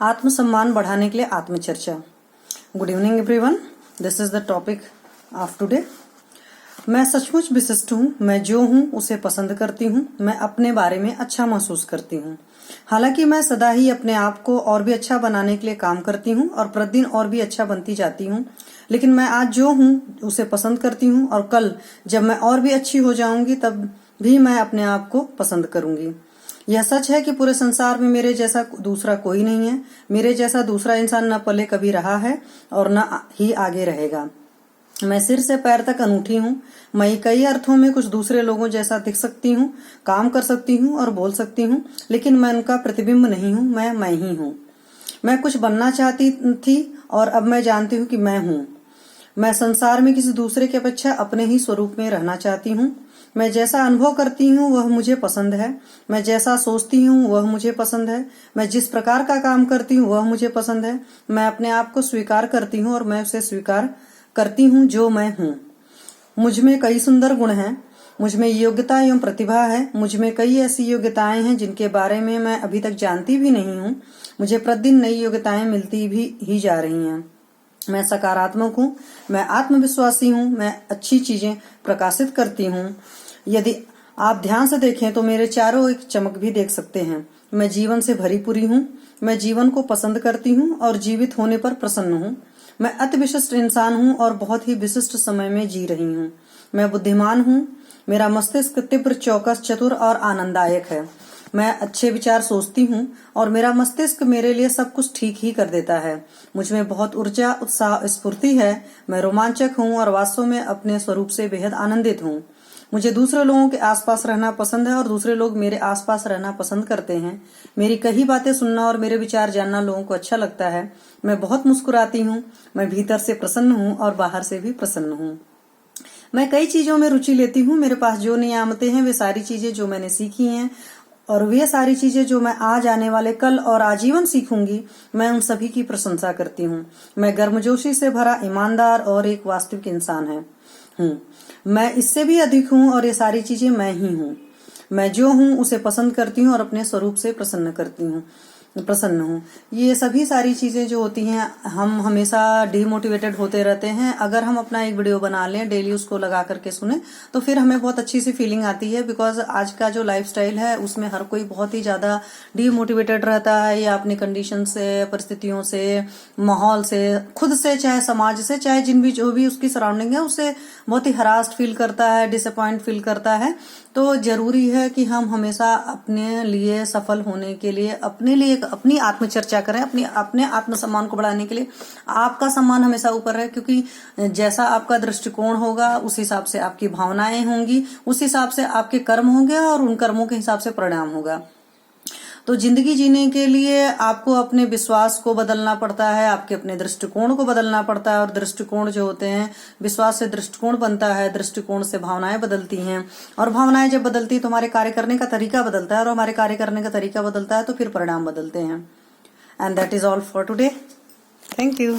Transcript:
आत्मसम्मान बढ़ाने के लिए आत्मचर्चा। Good evening everyone, this is the topic of today. मैं सचमुच विशिष्ट हूँ। मैं जो हूँ उसे पसंद करती हूँ। मैं अपने बारे में अच्छा महसूस करती हूँ। हालांकि मैं सदा ही अपने आप को और भी अच्छा बनाने के लिए काम करती हूँ और प्रतिदिन और भी अच्छा बनती जाती हूँ, लेकिन मैं आज जो हूँ उसे पसंद करती हूँ और कल जब मैं और भी अच्छी हो जाऊंगी तब भी मैं अपने आप को पसंद करूंगी। यह सच है कि पूरे संसार में मेरे जैसा दूसरा कोई नहीं है। मेरे जैसा दूसरा इंसान न पहले कभी रहा है और न ही आगे रहेगा। मैं सिर से पैर तक अनूठी हूँ। मैं कई अर्थों में कुछ दूसरे लोगों जैसा दिख सकती हूँ, काम कर सकती हूँ और बोल सकती हूँ, लेकिन मैं उनका प्रतिबिंब नहीं हूँ। मैं ही हूँ। मैं कुछ बनना चाहती थी और अब मैं जानती हूँ कि मैं हूँ। मैं संसार में किसी दूसरे की अपेक्षा अपने ही स्वरूप में रहना चाहती हूँ। मैं जैसा अनुभव करती हूँ वह मुझे पसंद है। मैं जैसा सोचती हूँ वह मुझे पसंद है। मैं जिस प्रकार का काम करती हूँ वह मुझे पसंद है। मैं अपने आप को स्वीकार करती हूँ और मैं उसे स्वीकार करती हूँ जो मैं हूँ। मुझ में कई सुंदर गुण हैं। मुझ में योग्यता एवं प्रतिभा है। मुझ में कई ऐसी योग्यताएं हैं जिनके बारे में मैं अभी तक जानती भी नहीं हूँ। मुझे प्रतिदिन नई योग्यताएं मिलती भी ही जा रही हैं। मैं सकारात्मक हूँ। मैं आत्मविश्वासी हूँ। मैं अच्छी चीजें प्रकाशित करती हूँ। यदि आप ध्यान से देखें तो मेरे चारों एक चमक भी देख सकते हैं। मैं जीवन से भरी पूरी हूँ। मैं जीवन को पसंद करती हूँ और जीवित होने पर प्रसन्न हूँ। मैं अति विशिष्ट इंसान हूँ और बहुत ही विशिष्ट समय में जी रही हूँ। मैं बुद्धिमान हूँ। मेरा मस्तिष्क तीव्र, चौकस, चतुर और आनंददायक है। मैं अच्छे विचार सोचती हूँ और मेरा मस्तिष्क मेरे लिए सब कुछ ठीक ही कर देता है। मुझ में बहुत ऊर्जा, उत्साह, स्फूर्ति है। मैं रोमांचक हूँ और वास्तव में अपने स्वरूप से बेहद आनंदित हूँ। मुझे दूसरे लोगों के आसपास रहना पसंद है और दूसरे लोग मेरे आसपास रहना पसंद करते हैं। मेरी कई बातें सुनना और मेरे विचार जानना लोगों को अच्छा लगता है। मैं बहुत मुस्कुराती हूँ। मैं भीतर से प्रसन्न हूँ और बाहर से भी प्रसन्न हूँ। मैं कई चीजों में रुचि लेती हूँ। मेरे पास जो नियामतें हैं वे सारी चीजें जो मैंने सीखी हैं और वे सारी चीजें जो मैं आज, आने वाले कल और आजीवन सीखूंगी, मैं उन सभी की प्रशंसा करती हूँ। मैं गर्मजोशी से भरा, ईमानदार और एक वास्तविक इंसान हूँ। मैं इससे भी अधिक हूँ और ये सारी चीजें मैं ही हूँ। मैं जो हूँ उसे पसंद करती हूँ और अपने स्वरूप से प्रसन्न हूँ। ये सभी सारी चीजें जो होती हैं, हम हमेशा डिमोटिवेटेड होते रहते हैं। अगर हम अपना एक वीडियो बना लें, डेली उसको लगा करके सुने, तो फिर हमें बहुत अच्छी सी फीलिंग आती है। बिकॉज आज का जो लाइफस्टाइल है उसमें हर कोई बहुत ही ज्यादा डिमोटिवेटेड रहता है, या अपनी कंडीशन से, परिस्थितियों से, माहौल से, खुद से, चाहे समाज से, चाहे जो भी उसकी सराउंडिंग है, उससे बहुत ही हरास्ड फील करता है, डिसअपॉइंट फील करता है। तो जरूरी है कि हम हमेशा अपने लिए सफल होने के लिए अपनी आत्मचर्चा करें। अपने आत्मसम्मान को बढ़ाने के लिए आपका सम्मान हमेशा ऊपर रहे, क्योंकि जैसा आपका दृष्टिकोण होगा उस हिसाब से आपकी भावनाएं होंगी, उस हिसाब से आपके कर्म होंगे और उन कर्मों के हिसाब से परिणाम होगा। तो जिंदगी जीने के लिए आपको अपने विश्वास को बदलना पड़ता है, आपके अपने दृष्टिकोण को बदलना पड़ता है। और दृष्टिकोण जो होते हैं, विश्वास से दृष्टिकोण बनता है, दृष्टिकोण से भावनाएं बदलती हैं, और भावनाएं जब बदलती है तो हमारे कार्य करने का तरीका बदलता है, और हमारे कार्य करने का तरीका बदलता है तो फिर परिणाम बदलते हैं। And that is all for today. Thank you.